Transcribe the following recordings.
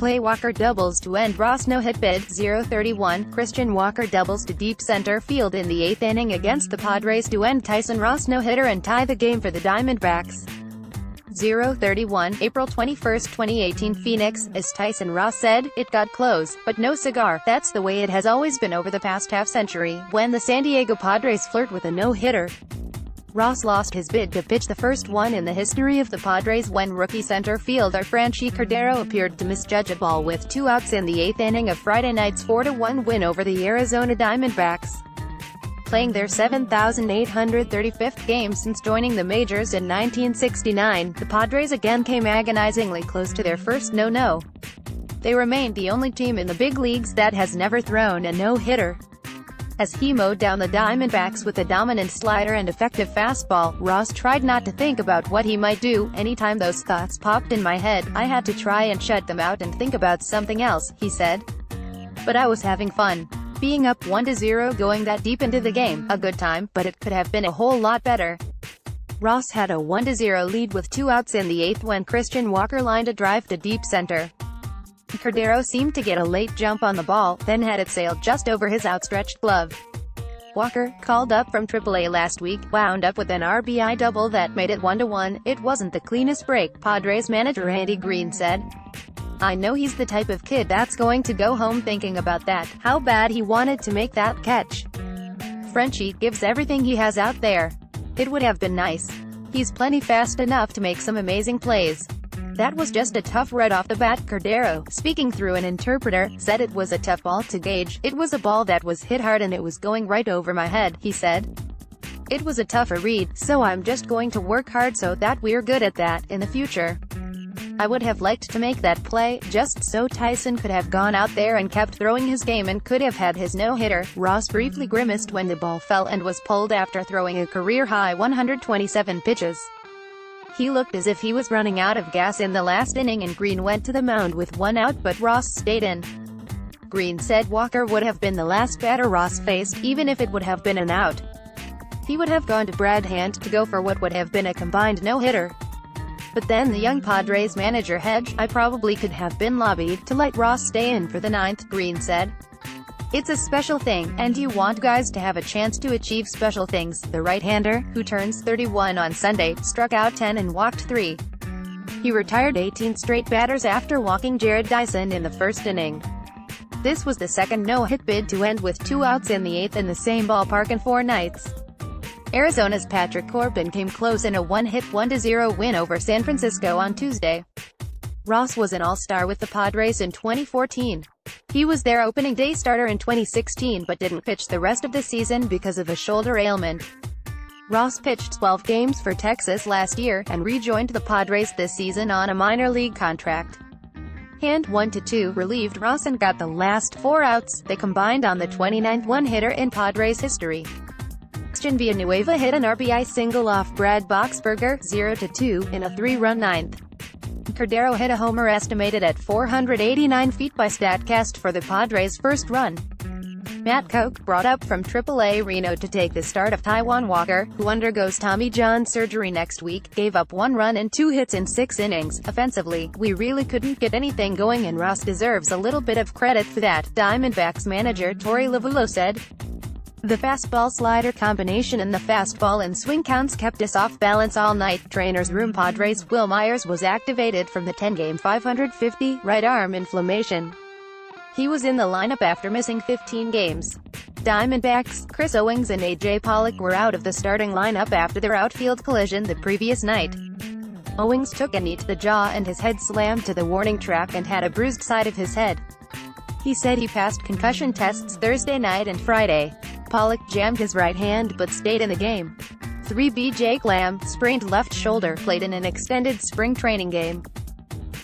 playWalker doubles to end Ross no-hit bid. 0-31, Christian Walker doubles to deep center field in the 8th inning against the Padres to end Tyson Ross no-hitter and tie the game for the Diamondbacks. 0-31, April 21, 2018 Phoenix, as Tyson Ross said, "It got close, but no cigar. That's the way it has always been over the past half-century, when the San Diego Padres flirt with a no-hitter." Ross lost his bid to pitch the first one in the history of the Padres when rookie center fielder Franchy Cor appeared to misjudge a ball with 2 outs in the 8th inning of Friday night's 4-1 win over the Arizona Diamondbacks. Playing their 7,835th game since joining the majors in 1969, the Padres again came agonizingly close to their first no-no. They remained the only team in the big leagues that has never thrown a no-hitter. As he mowed down the Diamondbacks with a dominant slider and effective fastball, Ross tried not to think about what he might do. "Anytime those thoughts popped in my head, I had to try and shut them out and think about something else," he said. "But I was having fun. Being up 1-0 going that deep into the game, a good time, but it could have been a whole lot better." Ross had a 1-0 lead with 2 outs in the 8th when Christian Walker lined a drive to deep center. Cor seemed to get a late jump on the ball, then had it sail just over his outstretched glove. Walker, called up from AAA last week, wound up with an RBI double that made it 1-1. "It wasn't the cleanest break," Padres manager Andy Green said. "I know he's the type of kid that's going to go home thinking about that, how bad he wanted to make that catch. Franchy gives everything he has out there. It would have been nice. He's plenty fast enough to make some amazing plays. That was just a tough right off the bat." Cor, speaking through an interpreter, said it was a tough ball to gauge. "It was a ball that was hit hard and it was going right over my head," he said. "It was a tougher read, so I'm just going to work hard so that we're good at that in the future. I would have liked to make that play, just so Tyson could have gone out there and kept throwing his game and could have had his no-hitter." Ross briefly grimaced when the ball fell and was pulled after throwing a career-high 127 pitches. He looked as if he was running out of gas in the last inning and Green went to the mound with 1 out but Ross stayed in. Green said Walker would have been the last batter Ross faced, even if it would have been an out. He would have gone to Brad Hand to go for what would have been a combined no-hitter. But then the young Padres manager hedged. "I probably could have been lobbied to let Ross stay in for the 9th, Green said. "It's a special thing, and you want guys to have a chance to achieve special things." The right-hander, who turns 31 on Sunday, struck out 10 and walked 3. He retired 18 straight batters after walking Jarrod Dyson in the first inning. This was the second no-hit bid to end with 2 outs in the 8th in the same ballpark in 4 nights. Arizona's Patrick Corbin came close in a 1-hit 1-0 win over San Francisco on Tuesday. Ross was an all-star with the Padres in 2014. He was their opening day starter in 2016 but didn't pitch the rest of the season because of a shoulder ailment. Ross pitched 12 games for Texas last year, and rejoined the Padres this season on a minor league contract. Hand 1-2 relieved Ross and got the last 4 outs. They combined on the 29th one-hitter in Padres history. Christian Villanueva hit an RBI single off Brad Boxberger, 0-2, in a 3-run 9th. Cor hit a homer estimated at 489 feet by StatCast for the Padres' first run. Matt Koch, brought up from AAA Reno to take the start of Taijuan Walker, who undergoes Tommy John surgery next week, gave up 1 run and 2 hits in 6 innings. "Offensively, we really couldn't get anything going and Ross deserves a little bit of credit for that," Diamondbacks manager Torey Lovullo said. "The fastball-slider combination and the fastball and swing counts kept us off balance all night." Trainer's room Padres Will Myers was activated from the 10-game 550 right arm inflammation. He was in the lineup after missing 15 games. Diamondbacks, Chris Owings and A.J. Pollock were out of the starting lineup after their outfield collision the previous night. Owings took a knee to the jaw and his head slammed to the warning track and had a bruised side of his head. He said he passed concussion tests Thursday night and Friday. Pollock jammed his right hand but stayed in the game. 3B Jake Lamb, sprained left shoulder, played in an extended spring training game.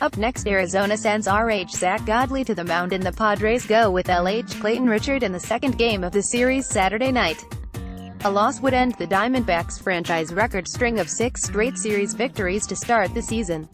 Up next, Arizona sends RH Zach Godley to the mound and the Padres go with LH Clayton Richard in the second game of the series Saturday night. A loss would end the Diamondbacks' franchise record string of 6 straight series victories to start the season.